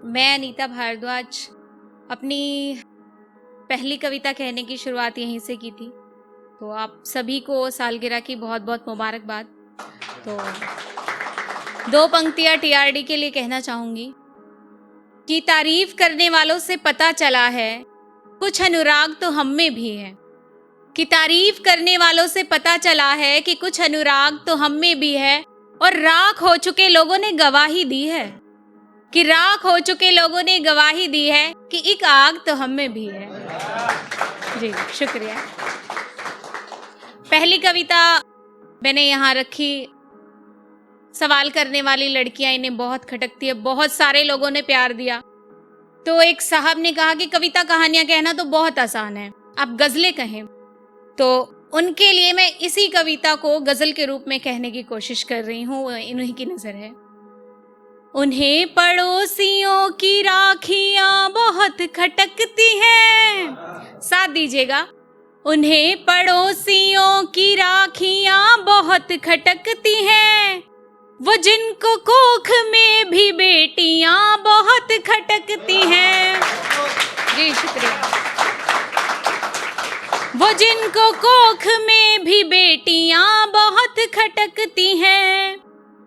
मैं अनीता भारद्वाज अपनी पहली कविता कहने की शुरुआत यहीं से की थी। तो आप सभी को सालगिरह की बहुत बहुत मुबारकबाद। तो 2 पंक्तियाँ टीआरडी के लिए कहना चाहूँगी कि तारीफ करने वालों से पता चला है कुछ अनुराग तो हम में भी है। कि तारीफ करने वालों से पता चला है कि कुछ अनुराग तो हम में भी है, और राख हो चुके लोगों ने गवाही दी है। कि राख हो चुके लोगों ने गवाही दी है कि एक आग तो हम में भी है। जी शुक्रिया। पहली कविता मैंने यहाँ रखी, सवाल करने वाली लड़कियां इन्हें बहुत खटकती है। बहुत सारे लोगों ने प्यार दिया। तो एक साहब ने कहा कि कविता कहानियां कहना तो बहुत आसान है, आप गजलें कहें। तो उनके लिए मैं इसी कविता को गजल के रूप में कहने की कोशिश कर रही हूँ। इन्हीं की नजर है। उन्हें पड़ोसियों की राखियां बहुत खटकती हैं। साथ दीजिएगा। उन्हें पड़ोसियों की राखियां बहुत खटकती हैं। वो जिनको कोख में भी बेटियां बहुत खटकती हैं। जी शुक्रिया। वो जिनको कोख में भी बेटियां बहुत खटकती हैं।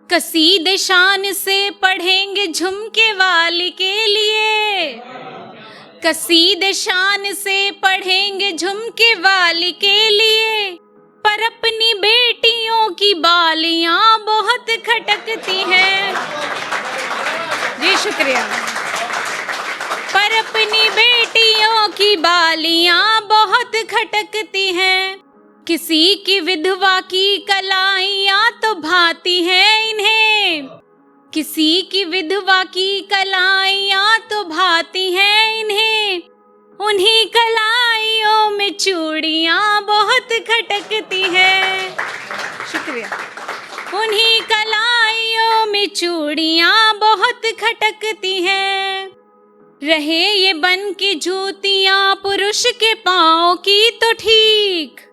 कसीद शान से पढ़ेंगे झुमके वाली के लिए। कसीद शान से पढ़ेंगे झुमके वाली के लिए, पर अपनी बेटियों की बालियां बहुत खटकती हैं। जी शुक्रिया। पर अपनी बेटियों की बालियां बहुत खटकती हैं। किसी की विधवा की कलाइयां तो भाती हैं इन्हें। किसी की विधवा की कलाइयां तो भाती हैं इन्हें। उन्हीं कलाइयों में चूड़ियां बहुत खटकती हैं। शुक्रिया। उन्हीं कलाइयों में चूड़ियां बहुत खटकती हैं। रहे ये बन की जूतियां पुरुष के पाँव की तो ठीक,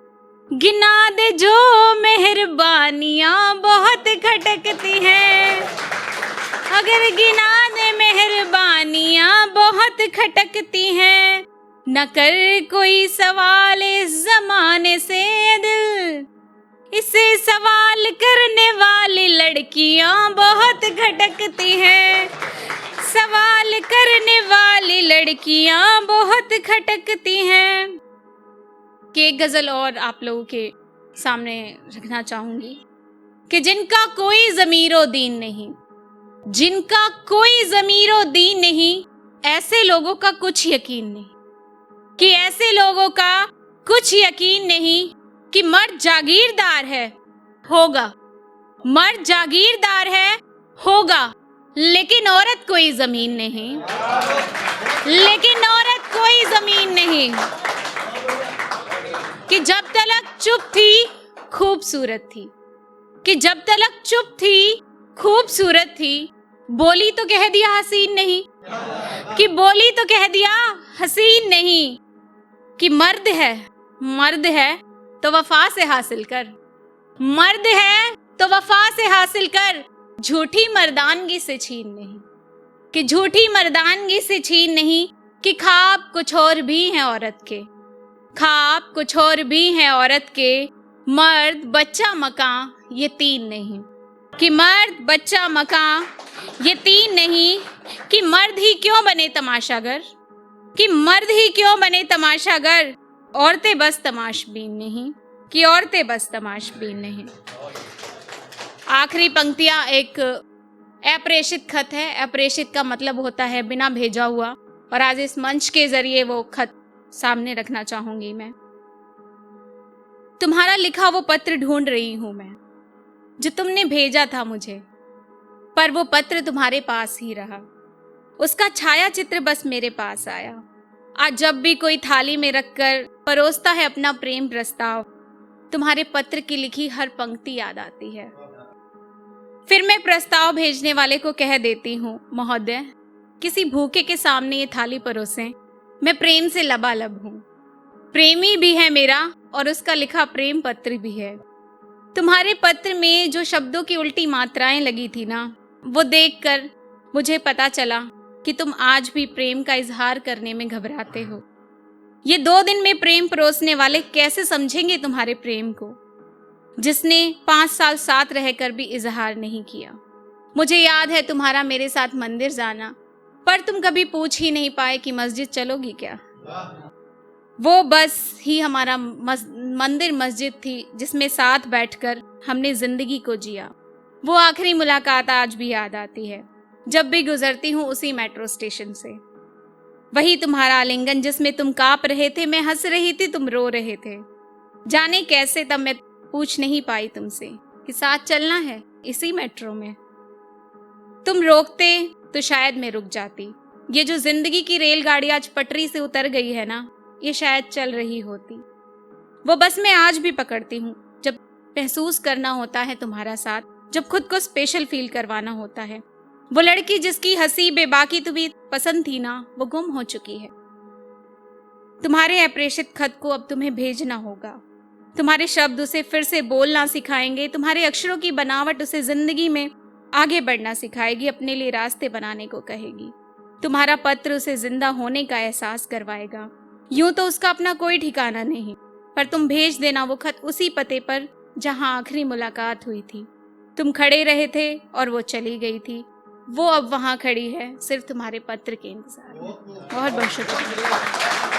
गिना दे जो मेहरबानियां बहुत खटकती हैं। अगर गिना दे मेहरबानियां बहुत खटकती हैं। न कर कोई सवाल इस जमाने से दिल, इसे सवाल करने वाली लड़कियां बहुत खटकती हैं। सवाल करने वाली लड़कियां बहुत खटकती हैं। कि एक गजल और आप लोगों के सामने रखना चाहूंगी कि जिनका कोई ज़मीरो दीन नहीं, जिनका कोई ज़मीरो दीन नहीं, ऐसे लोगों का कुछ यकीन नहीं। कि ऐसे लोगों का कुछ यकीन नहीं कि मर्द जागीरदार है, होगा। मर्द जागीरदार है, होगा, लेकिन औरत कोई जमीन नहीं। लेकिन औरत कोई जमीन नहीं। कि जब तलक चुप थी खूबसूरत थी। कि जब तलक चुप थी खूबसूरत थी, बोली तो कह दिया हसीन नहीं। कि बोली तो कह दिया हसीन नहीं। कि मर्द है तो वफा से हासिल कर। मर्द है तो वफा से हासिल कर, झूठी मर्दानगी से छीन नहीं। कि झूठी मर्दानगी से छीन नहीं। कि ख्वाब कुछ और भी हैं औरत के, ख्वाब कुछ और भी हैं औरत के, मर्द बच्चा मकान यतीम नहीं। कि मर्द बच्चा मकान यतीम नहीं। कि मर्द ही क्यों बने तमाशागर। कि मर्द ही क्यों बने तमाशागर, औरतें बस तमाशबीन नहीं। कि औरतें बस तमाशबीन नहीं। आखिरी पंक्तियां एक अप्रेषित खत है। अप्रेषित का मतलब होता है बिना भेजा हुआ, और आज इस मंच के जरिए वो खत सामने रखना चाहूंगी मैं। तुम्हारा लिखा वो पत्र ढूंढ रही हूं मैं, जो तुमने भेजा था मुझे, पर वो पत्र तुम्हारे पास ही रहा। उसका छाया चित्र बस मेरे पास आया। आज जब भी कोई थाली में रखकर परोसता है अपना प्रेम प्रस्ताव, तुम्हारे पत्र की लिखी हर पंक्ति याद आती है। फिर मैं प्रस्ताव भेजने वाले को कह देती हूँ, महोदय किसी भूखे के सामने ये थाली परोसें, मैं प्रेम से लबालब हूँ। प्रेमी भी है मेरा और उसका लिखा प्रेम पत्र भी है। तुम्हारे पत्र में जो शब्दों की उल्टी मात्राएं लगी थी ना, वो देखकर मुझे पता चला कि तुम आज भी प्रेम का इजहार करने में घबराते हो। ये 2 दिन में प्रेम परोसने वाले कैसे समझेंगे तुम्हारे प्रेम को, जिसने 5 साल साथ रहकर भी इजहार नहीं किया। मुझे याद है तुम्हारा मेरे साथ मंदिर जाना, पर तुम कभी पूछ ही नहीं पाए कि मस्जिद चलोगी क्या। वो बस ही हमारा मंदिर मस्जिद थी जिसमें साथ बैठकर हमने जिंदगी को जिया। वो आखिरी मुलाकात आज भी याद आती है जब भी गुजरती हूँ उसी मेट्रो स्टेशन से। वही तुम्हारा आलिंगन जिसमें तुम कांप रहे थे, मैं हंस रही थी, तुम रो रहे थे। जाने कैसे तब मैं पूछ नहीं पाई तुमसे कि साथ चलना है इसी मेट्रो में। तुम रोकते तो शायद मैं रुक जाती। ये जो जिंदगी की रेलगाड़ी आज पटरी से उतर गई है ना, ये शायद चल रही होती। वो बस मैं आज भी पकड़ती हूँ जब महसूस करना होता है तुम्हारा साथ, जब खुद को स्पेशल फील करवाना होता है। वो लड़की जिसकी हंसी बेबाकी तुम्हें पसंद थी ना, वो गुम हो चुकी है। तुम्हारे अप्रेषित खत को अब तुम्हें भेजना होगा। तुम्हारे शब्द उसे फिर से बोलना सिखाएंगे, तुम्हारे अक्षरों की बनावट उसे जिंदगी में आगे बढ़ना सिखाएगी, अपने लिए रास्ते बनाने को कहेगी। तुम्हारा पत्र उसे जिंदा होने का एहसास करवाएगा। यूं तो उसका अपना कोई ठिकाना नहीं, पर तुम भेज देना वो खत उसी पते पर जहां आखिरी मुलाकात हुई थी। तुम खड़े रहे थे और वो चली गई थी। वो अब वहां खड़ी है सिर्फ तुम्हारे पत्र के इंतजार में। बहुत बहुत शुक्रिया।